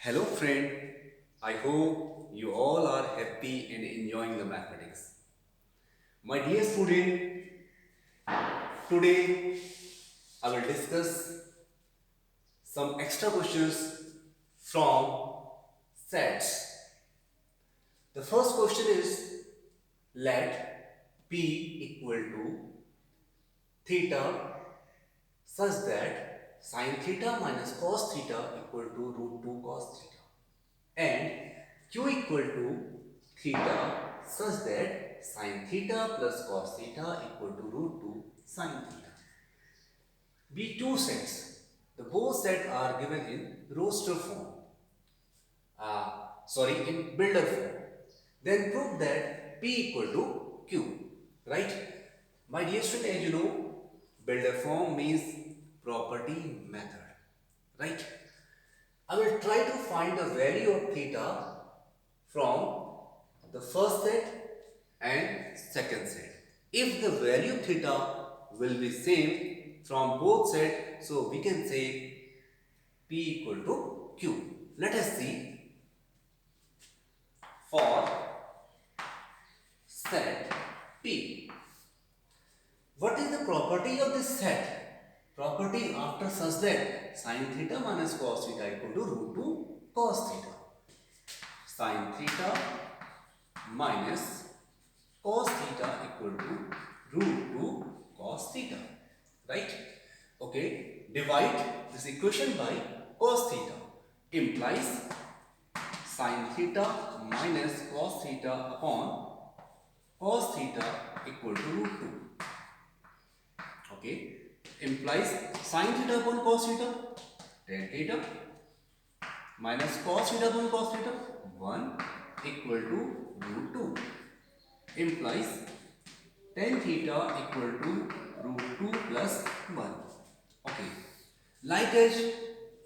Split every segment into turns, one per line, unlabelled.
Hello friend, I hope you all are happy and enjoying the mathematics. My dear student, today I will discuss some extra questions from sets. The first question is, let P equal to theta such that sin theta minus cos theta equal to root 2 cos theta, and Q equal to theta such that sin theta plus cos theta equal to root 2 sin theta. Be two sets. The both sets are given in roster form. In builder form. Then prove that P equal to Q. Right? My dear student, as you know, builder form means property method. Right? I will try to find the value of theta from the first set and second set. If the value theta will be same from both sets, so we can say P equal to Q. Let us see for set P. What is the property of this set? Property after such that sin theta minus cos theta equal to root 2 cos theta. Sin theta minus cos theta equal to root 2 cos theta. Right? Okay. Divide this equation by cos theta. Implies sin theta minus cos theta upon cos theta equal to root 2. Okay. Implies sin theta upon cos theta, tan theta minus cos theta upon cos theta, 1 equal to root 2. Implies tan theta equal to root 2 plus 1. Okay. Like as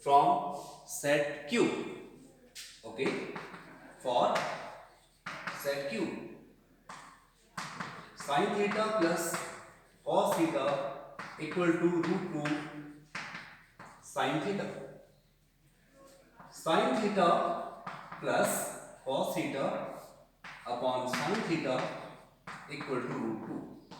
from set Q. Okay. For set Q, sin theta plus cos theta equal to root 2 sin theta. Sin theta plus cos theta upon sin theta equal to root 2.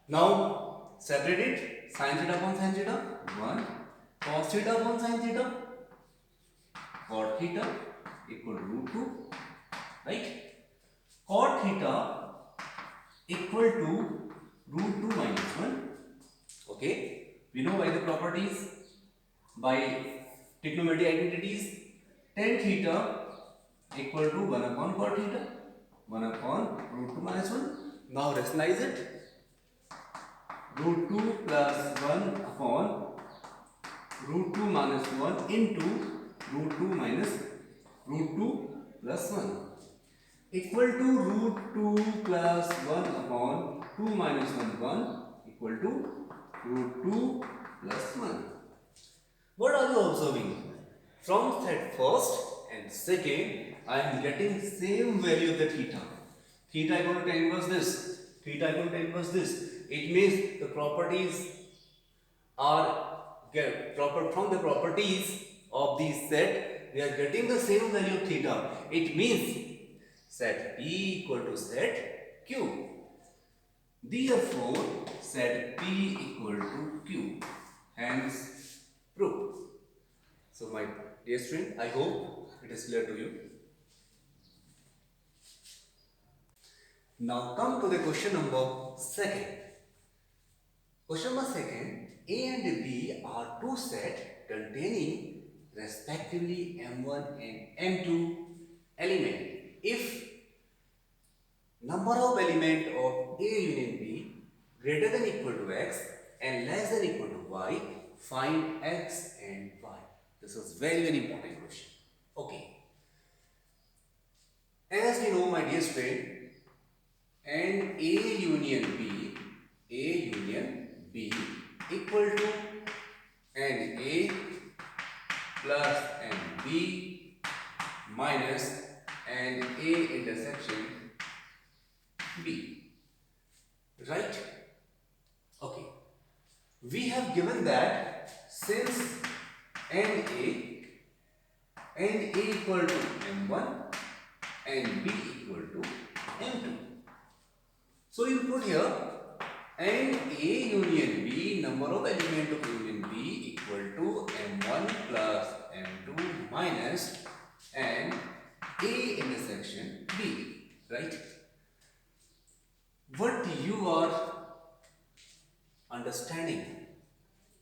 Now separate it. Sin theta upon sin theta 1, cos theta upon sin theta cot theta equal to root 2, right? Cot theta equal to root 2 minus 1. Okay, we know by the properties, by trigonometry identities, tan theta equal to 1 upon cot theta, 1 upon root 2 minus 1. Now rationalize it. Root 2 plus 1 upon root 2 minus 1 into root 2 minus root 2 plus 1 equal to root 2 plus 1 upon 2 minus 1 1 equal to root 2 plus 1. What are you observing? From that first and second, I am getting same value of the theta. Theta equal to tan inverse this. Theta equal to tan inverse this. It means the properties are proper from the properties of this set. We are getting the same value of theta. It means set P equal to set Q. Therefore, set P equal to Q. Hence, proof. So, my dear student, I hope it is clear to you. Now, come to the question number second. Question number second, A and B are two sets containing respectively M1 and M2 element. If number of element of A union B greater than equal to X and less than equal to Y, find X and Y. This is very important question. Okay. As we know, my dear friend, and A union B equal to and A plus and B minus and A intersection B. Right? Okay. We have given that since and A and A equal to M1 and B equal to M2. So you put here and A union B, number of element of union B equal to M1 plus M2 minus and A intersection B, right? What you are understanding,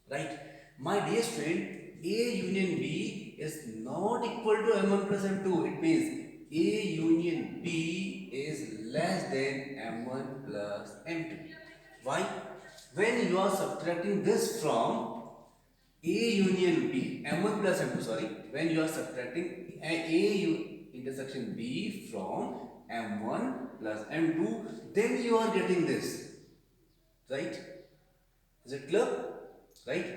right? My dear student, A union B is not equal to M1 plus M2. It means A union B is less than M1 plus M2. Why? When you are subtracting this from A union B, M1 plus M2, sorry, when you are subtracting intersection B from M1 plus M2, then you are getting this, right? Is it clear? Right?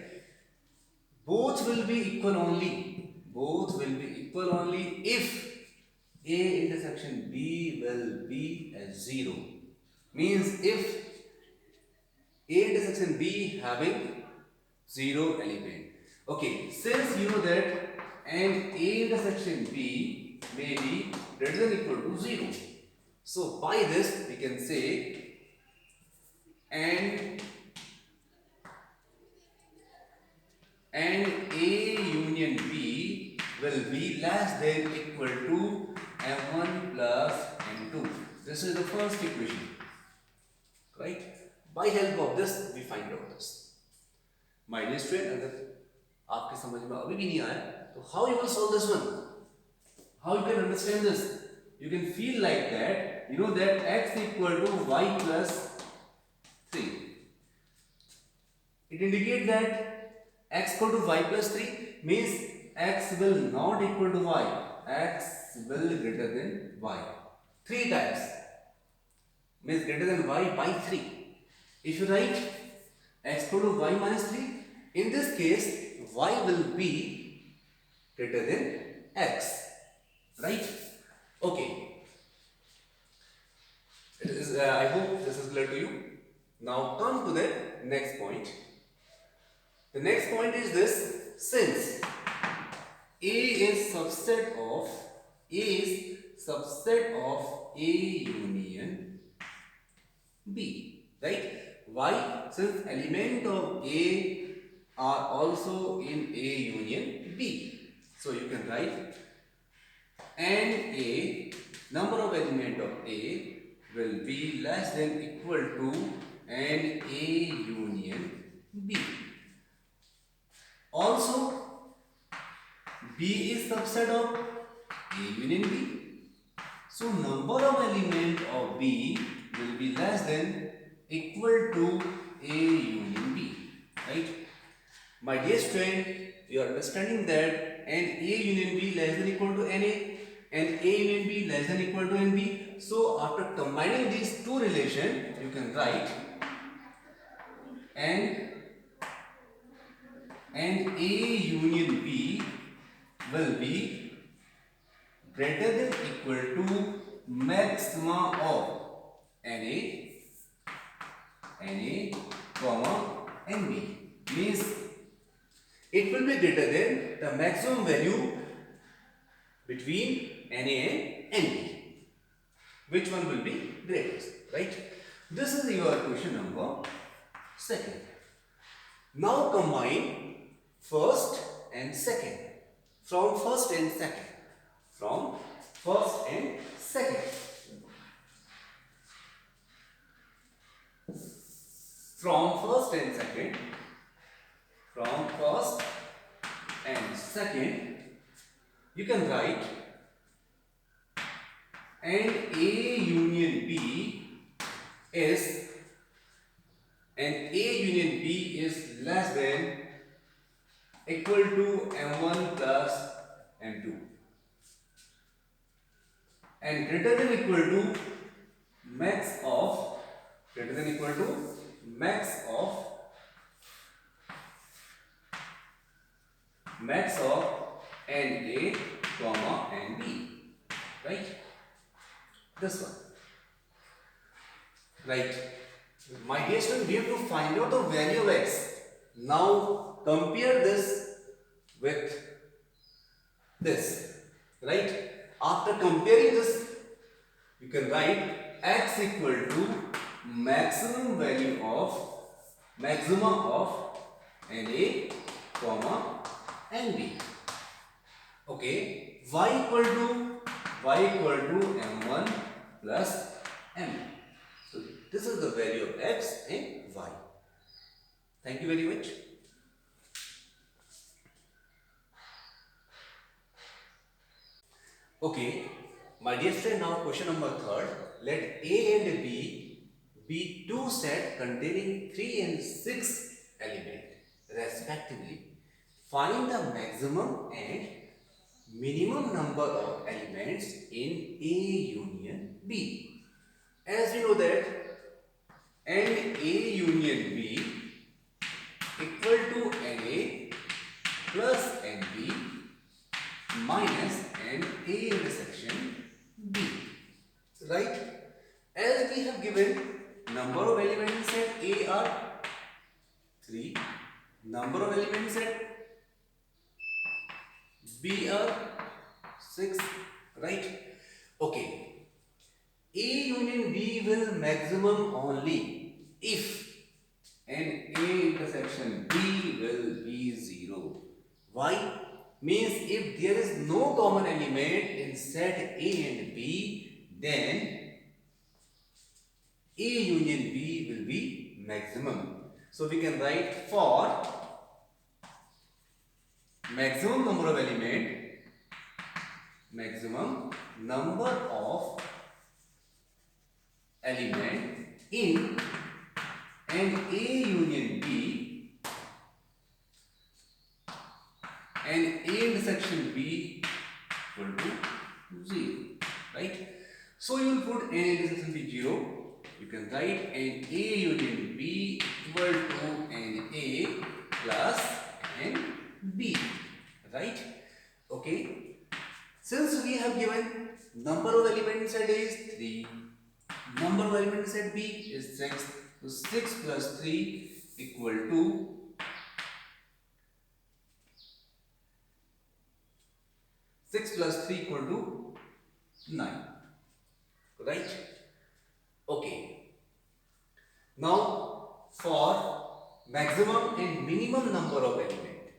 Both will be equal only. Both will be equal only if A intersection B will be as 0. Means if A intersection B having 0 element. Okay, since you know that and A intersection B may be greater than equal to 0. So by this we can say and A union B will be less than equal to M1 plus M2. This is the first equation, right? By help of this we find out this. My dear student, अगर आपके समझ में अभी भी नहीं आया तो how you will solve this one? How you can understand this? You can feel like that, you know that x equal to y plus 3. It indicates that x equal to y plus 3 means x will not equal to y. X will greater than y. 3 times means greater than y by 3. If you write x equal to y minus 3, in this case y will be greater than x, right? Okay. I hope this is clear to you. Now come to the next point. The next point is this: since A is subset of A union B, right? Why? Since element of A are also in A union B. So you can write and A, number of element of A will be less than equal to and A union B. Also, B is subset of A union B. So number of element of B will be less than equal to A union B, right? My dear student, you are understanding that and A union B less than equal to NA and A union B less than equal to NB. So after combining these two relations, you can write and A union B will be greater than equal to maxima of NA, comma NB. Means it will be greater than the maximum value between NA and NB. Which one will be greatest, right? This is your question number 2. Now combine first and second. From first and second. From first and second. From first and second. From first and second, you can write and A union B is less than equal to M1 plus M2 and greater than equal to max of NA, comma NB, right? This one, right? My dear student, we have to find out the value of x. Now compare this with this. right? After comparing this, you can write x equal to maximum value of maximum of NA comma NB. Okay, y equal to m1 plus m. So this is the value of x and y. Thank you very much. Okay, my dear friend, now question number 3rd. Let A and B be two sets containing 3 and 6 elements respectively. Find the maximum and minimum number of elements in A union B. As we know that and A union B equal to NA plus NB minus NA intersection B. Right? As we have given number of elements in set A are 3, number of elements in set B are 6, right? Okay. A union B will maximum only if and A intersection B will be 0. Why? Means if there is no common element in set A and B, then A union B will be maximum. So we can write for maximum number of element in and A union B and A intersection B equal to 0, right? So you will put N intersection B 0. You can write N A union B equal to N A plus N B, right? Okay. Since we have given number of elements at A is 3, number of elements at B is 6, so 6 plus 3 equal to 9, right? Okay. Now for maximum and minimum number of element,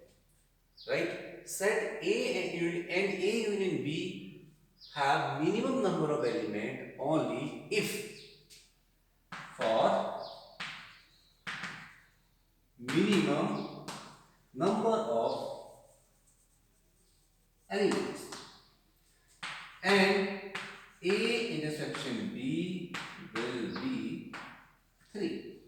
right? Set A and A union B have minimum number of element only if for minimum number of elements and A intersection B will be 3.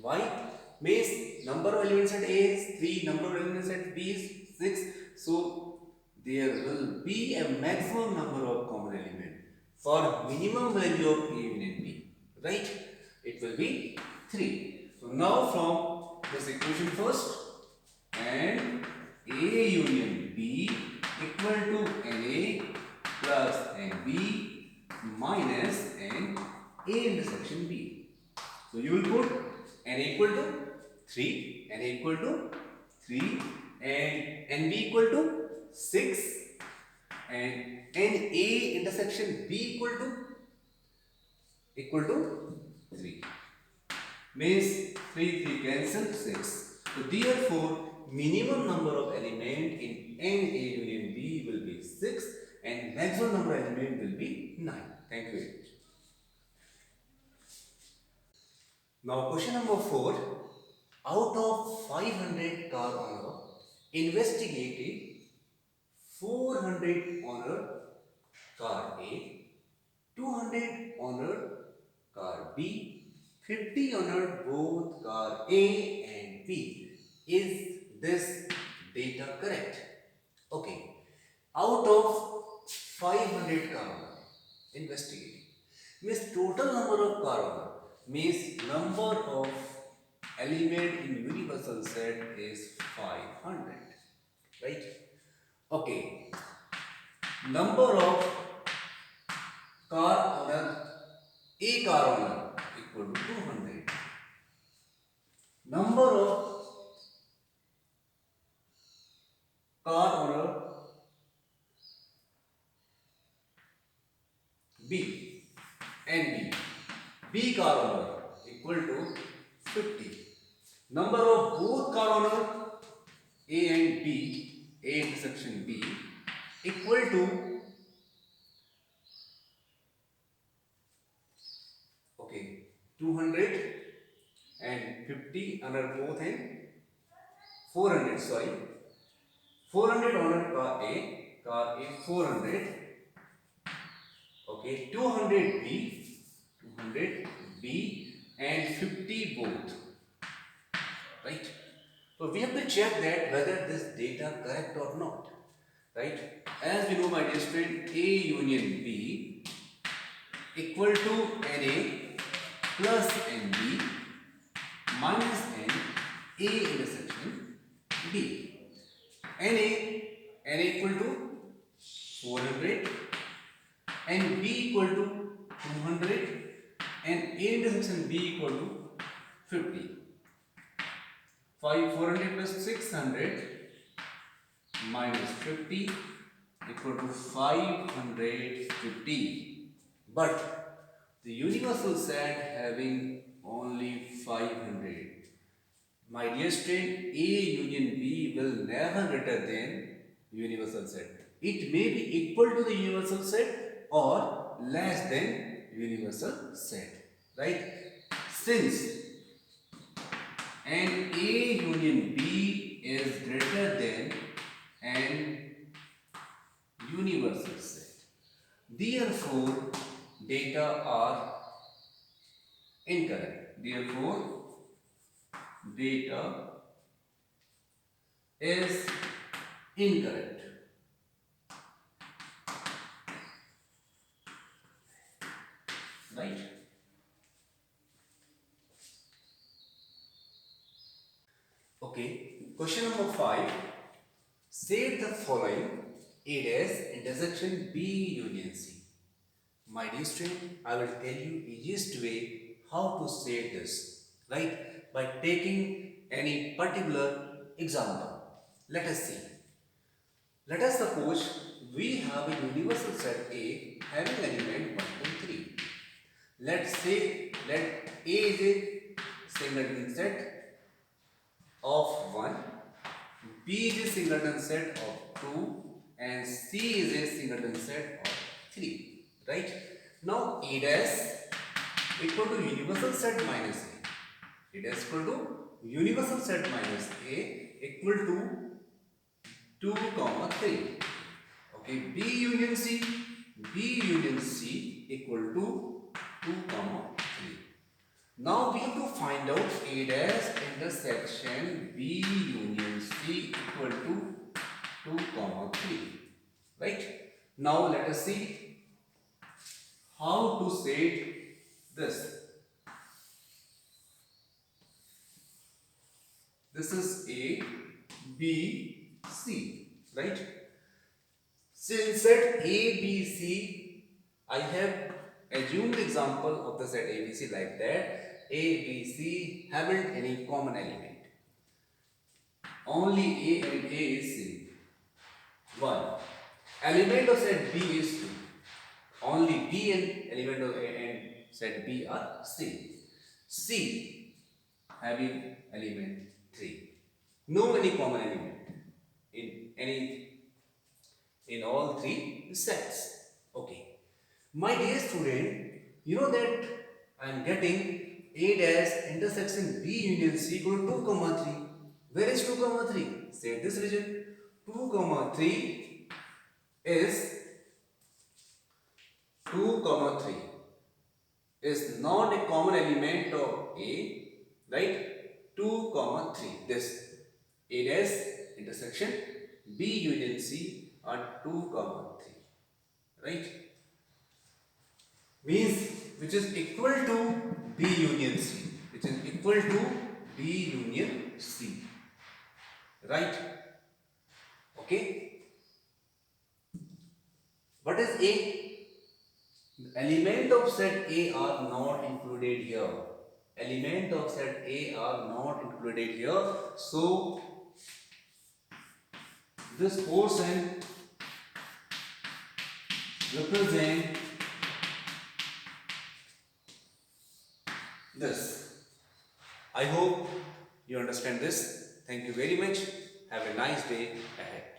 Why? Means number of elements at A is 3, number of elements at B is 6. So there will be a maximum number of common elements for minimum value of A union B. Right? It will be 3. So now from this equation first, and A union B equal to NA plus NB minus N A intersection B. So you will put N equal to 3, N equal to 3 and NB equal to 6 and NA intersection B equal to 3. Means 3 cancel 6. So therefore minimum number of element in NA union B will be 6 and maximum number of element will be 9. Thank you very much. Now question number 4. Out of 500 car owner investigated 400 owner car A, 200 owner car B, 50 owner both car A and B. Is this data correct? Okay. Out of 500 car owner investigated means total number of car owner means number of element in universal set is 500, right? Okay. Number of car owner, A car owner equal to 200. Number of car owner B car owner equal to 50. Number of both car owner A and B, A intersection B equal to, okay, 250 under both and 400, sorry, 400 owner car A 400, okay, 200 B and 50 both, right? So we have to check that whether this data correct or not, right? As we know, my dear student, A union B equal to NA plus NB minus N A intersection B. NA equal to 400 and B equal to 200 and A intersection B equal to 50. 400 plus 600 minus 50 equal to 550. But the universal set having only 500. My dear student, A union B will never greater than universal set. It may be equal to the universal set or less than universal set, right? Since and A union B is greater than an universal set. Therefore, data are incorrect. Therefore, data is incorrect. Right? Okay. Question number 5. Say the following. A dash intersection B union C. My dear student, I will tell you easiest way how to say this, right? By taking any particular example. Let us see. Let us suppose we have a universal set A having element 1, 2, 3. Let's say let A is a singleton set of 1, B is a singleton set of 2 and C is a singleton set of 3, right? Now A dash equal to universal set minus A. A dash equal to universal set minus A equal to 2, 3. Okay, B union C equal to 2, 3. Now we have to find out A dash intersection B union C equal to 2, 3. Right? Now let us see how to say this. This is A, B, C, right? Since set A, B, C, I have assumed the example of the set A, B, C like that. A, B, C haven't any common element. Only A and A is same. 1. Element of set B is 2. Only B and element of A and set B are same. C having element 3. No any common element in all three sets. Okay. My dear student, you know that I am getting A dash intersection B union C equal to 2, 3. Where is 2, 3? Say this region. 2, 3 is 2, 3 is not a common element of A, right? 2, 3. This A dash intersection B union C are 2, 3, right? Means which is equal to B union C, which is equal to B union C, right? Okay. What is A? The element of set A are not included here. Element of set A are not included here. So this portion represent this. I hope you understand this. Thank you very much. Have a nice day ahead.